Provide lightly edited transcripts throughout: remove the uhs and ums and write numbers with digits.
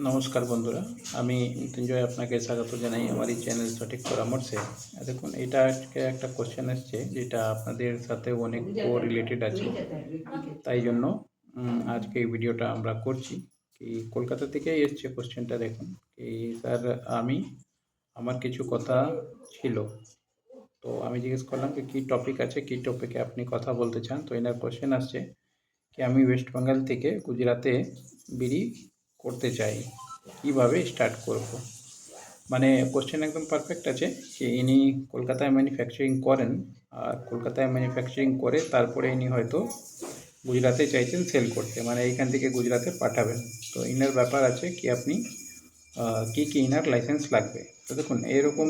নমস্কার বন্ধুরা, আমি মৃত্যুঞ্জয় আপনাকে স্বাগত জানাই আমার এই চ্যানেল সঠিক পরামর্শে। দেখুন, এটা আজকে একটা কোশ্চেন এসছে যেটা আপনাদের সাথে অনেক রিলেটেড আছে। তাই জন্য আজকে এই ভিডিওটা আমরা করছি। কি কলকাতা থেকেই এসছে কোশ্চেনটা। দেখুন কি স্যার, আমার কিছু কথা ছিল, তো আমি জিজ্ঞেস করলাম কি কী টপিক আছে, কী টপিকে আপনি কথা বলতে চান। তো এনার কোশ্চেন আসছে কি আমি ওয়েস্ট বেঙ্গল থেকে গুজরাতে বিড়ি করতে চাই, কীভাবে স্টার্ট করব। মানে কোশ্চেন একদম পারফেক্ট আছে যে ইনি কলকাতায় ম্যানুফ্যাকচারিং করেন, আর কলকাতায় ম্যানুফ্যাকচারিং করে তারপরে ইনি হয়তো গুজরাতে চাইছেন সেল করতে, মানে এইখান থেকে গুজরাতে পাঠাবেন। তো ইনার ব্যাপার আছে কি আপনি কী কী ইনার লাইসেন্স লাগবে। তো দেখুন, এরকম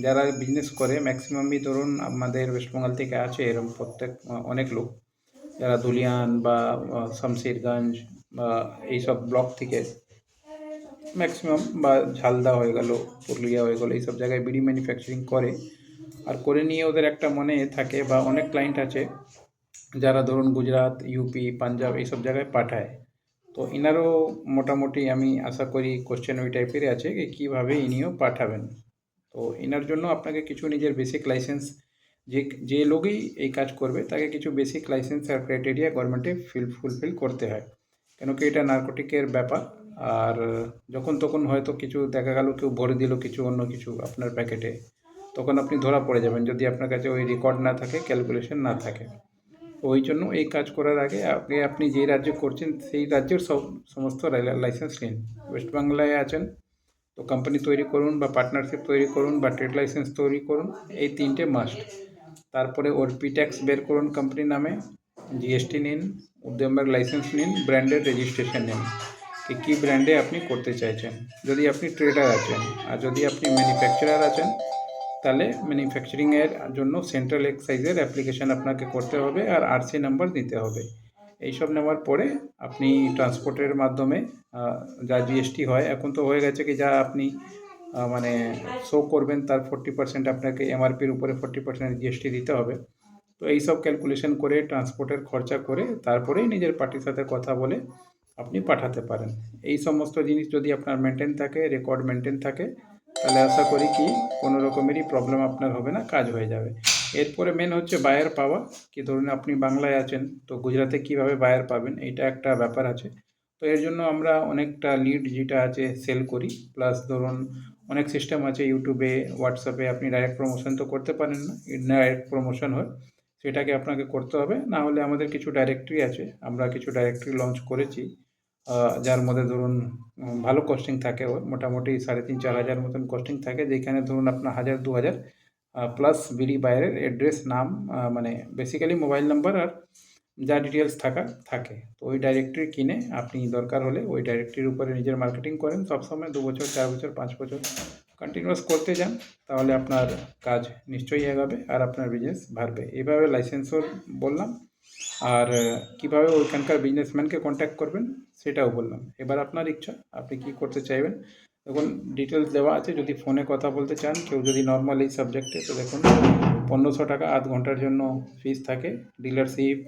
যারা বিজনেস করে ম্যাক্সিমামই ধরুন আমাদের ওয়েস্টবেঙ্গল থেকে আছে এরকম অনেক লোক যারা ধুলিয়ান বা শামশেরগঞ্জ বা এইসব ব্লক থেকে ম্যাক্সিমাম, বা ঝালদা হয়ে গেল, পুরুলিয়া হয়ে গেলো, এইসব জায়গায় বিড়ি ম্যানুফ্যাকচারিং করে। আর করে নিয়ে ওদের একটা মনে থাকে, বা অনেক ক্লায়েন্ট আছে যারা ধরুন গুজরাট, ইউপি, পাঞ্জাব এইসব জায়গায় পাঠায়। তো ইনারও মোটামুটি আমি আশা করি কোশ্চেন ওই টাইপেরই আছে যে কীভাবে ইনিও পাঠাবেন। তো এনার জন্য আপনাকে কিছু নিজের বেসিক লাইসেন্স, যে লোকই এই কাজ করবে তাকে কিছু বেসিক লাইসেন্স আর ক্রাইটেরিয়া গভর্নমেন্টে ফুলফিল করতে হয়, কেন কি এটা নার্কোটিকের ব্যাপার। আর যখন তখন হয়তো কিছু দেখা গেল কেউ ভরে দিল কিছু অন্য কিছু আপনার প্যাকেটে, তখন আপনি ধরা পড়ে যাবেন যদি আপনার কাছে ওই রেকর্ড না থাকে, ক্যালকুলেশন না থাকে। ওই জন্য এই কাজ করার আগে আপনি যে রাজ্যে করছেন সেই রাজ্যের সমস্ত লাইসেন্স নিন। ওয়েস্ট বাংলায় আছেন তো কোম্পানি তৈরি করুন, বা পার্টনারশিপ তৈরি করুন, বা ট্রেড লাইসেন্স তৈরি করুন, এই তিনটে মাস্ট। তারপরে ওর ট্যাক্স বের করুন কোম্পানির নামে, জিএসটি নিন, উদ্যমের লাইসেন্স নিন, ব্র্যান্ডের রেজিস্ট্রেশন নিন কি কী ব্র্যান্ডে আপনি করতে চাইছেন। যদি আপনি ট্রেডার আছেন, আর যদি আপনি ম্যানুফ্যাকচারার আছেন, তাহলে ম্যানুফ্যাকচারিংয়ের জন্য সেন্ট্রাল এক্সাইজের অ্যাপ্লিকেশান আপনাকে করতে হবে, আর আরসি নাম্বার দিতে হবে। এইসব নেওয়ার পরে আপনি ট্রান্সপোর্টের মাধ্যমে যা জিএসটি হয়, এখন তো হয়ে গেছে কি যা আপনি মানে শো করবেন তার 40% আপনাকে এমআরপির উপরে 40% জিএসটি দিতে হবে। তো এইসব ক্যালকুলেশন করে ট্রান্সপোর্টের খরচা করে তারপরেই নিজের পার্টির সাথে কথা বলে আপনি পাঠাতে পারেন। এই সমস্ত জিনিস যদি আপনার মেনটেন থাকে, রেকর্ড মেনটেন থাকে, তাহলে আশা করি কি কোনো রকমেরই প্রবলেম আপনার হবে না, কাজ হয়ে যাবে। এরপরে মেন হচ্ছে বায়ার পাওয়া। কি ধরুন আপনি বাংলায় আছেন, তো গুজরাতে কীভাবে বায়ার পাবেন, এইটা একটা ব্যাপার আছে। তো এর জন্য আমরা অনেকটা লিড যেটা আছে সেল করি, প্লাস ধরুন অনেক সিস্টেম আছে ইউটিউবে, হোয়াটসঅ্যাপে আপনি ডাইরেক্ট প্রমোশন তো করতে পারেন না, ইনডাইরেক্ট প্রমোশন হয়, সেটাকে আপনাকে করতে হবে। না হলে আমাদের কিছু ডাইরেক্টরি আছে, আমরা কিছু ডাইরেক্টরি লঞ্চ করেছি, যার মধ্যে ধরুন ভালো কস্টিং থাকে, ওর মোটামুটি 3,500-4,000 মতন কস্টিং থাকে, যেখানে ধরুন আপনার 1,000-2,000 প্লাস বিডি বায়ারের অ্যাড্রেস, নাম, মানে বেসিক্যালি মোবাইল নাম্বার আর যা ডিটেলস থাকে। তো ওই ডাইরেক্টরি কিনে আপনি দরকার হলে ওই ডাইরেক্টরির উপরে নিজের মার্কেটিং করেন সবসময়, 2 বছর, 4 বছর, 5 বছর কন্টিনিউয়াস করতে যান, তাহলে আপনার কাজ নিশ্চয়ই এগাবে আর আপনার বিজনেস বাড়বে। এইভাবে লাইসেন্সও বললাম, আর কীভাবে ওইখানকার বিজনেসম্যানকে কন্ট্যাক্ট করবেন সেটাও বললাম। এবার আপনার ইচ্ছা, আপনি কী করতে চাইবেন। দেখুন ডিটেলস দেওয়া আছে, যদি ফোনে কথা বলতে চান কেউ, যদি নর্মাল এই সাবজেক্টে, তো দেখুন 1,500 টাকা আধ ঘন্টার জন্য ফিস থাকে। ডিলারশিপ,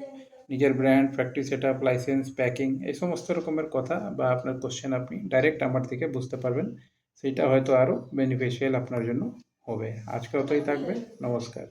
নিজের brand, factory set up, licence, packing, এই সমস্ত রকমের কথা বা আপনার কোশ্চেন আপনি ডাইরেক্ট আমার থেকে বুঝতে পারবেন, সেইটা হয়তো আরও বেনিফিশিয়াল আপনার জন্য হবে। আজকে অতই থাকবে, নমস্কার।